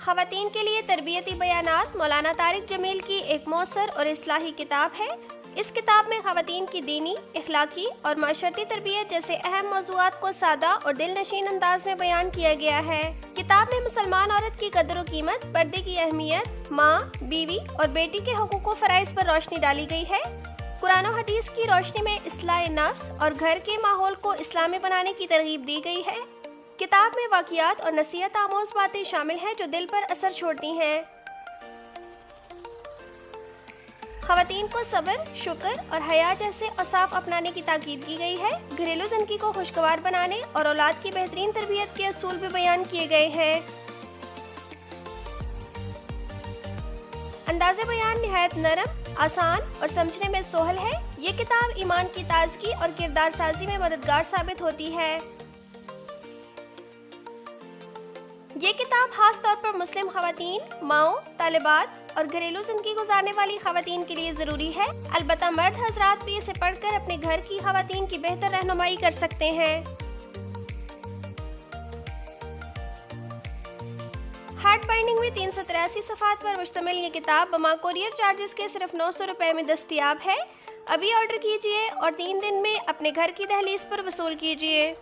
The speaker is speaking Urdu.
خواتین کے لیے تربیتی بیانات مولانا طارق جمیل کی ایک مؤثر اور اصلاحی کتاب ہے۔ اس کتاب میں خواتین کی دینی، اخلاقی اور معاشرتی تربیت جیسے اہم موضوعات کو سادہ اور دل نشین انداز میں بیان کیا گیا ہے۔ کتاب میں مسلمان عورت کی قدر و قیمت، پردے کی اہمیت، ماں، بیوی اور بیٹی کے حقوق و فرائض پر روشنی ڈالی گئی ہے۔ قرآن و حدیث کی روشنی میں اصلاح نفس اور گھر کے ماحول کو اسلامی بنانے کی ترغیب دی گئی ہے۔ کتاب میں واقعات اور نصیحت آموز باتیں شامل ہیں جو دل پر اثر چھوڑتی ہیں۔ خواتین کو صبر، شکر اور حیا جیسے اوصاف اپنانے کی تاکید کی گئی ہے۔ گھریلو زندگی کو خوشگوار بنانے اور اولاد کی بہترین تربیت کے اصول بھی بیان کیے گئے ہیں۔ انداز بیان نہایت نرم، آسان اور سمجھنے میں سہل ہے۔ یہ کتاب ایمان کی تازگی اور کردار سازی میں مددگار ثابت ہوتی ہے۔ یہ کتاب خاص طور پر مسلم خواتین، ماؤں، طالبات اور گھریلو زندگی گزارنے والی خواتین کے لیے ضروری ہے۔ البتہ مرد حضرات بھی اسے پڑھ کر اپنے گھر کی خواتین کی بہتر رہنمائی کر سکتے ہیں۔ ہارڈ بائنڈنگ میں 383 صفحات پر مشتمل یہ کتاب بما کوریئر چارجز کے صرف 900 روپے میں دستیاب ہے۔ ابھی آرڈر کیجئے اور 3 دن میں اپنے گھر کی دہلیز پر وصول کیجئے۔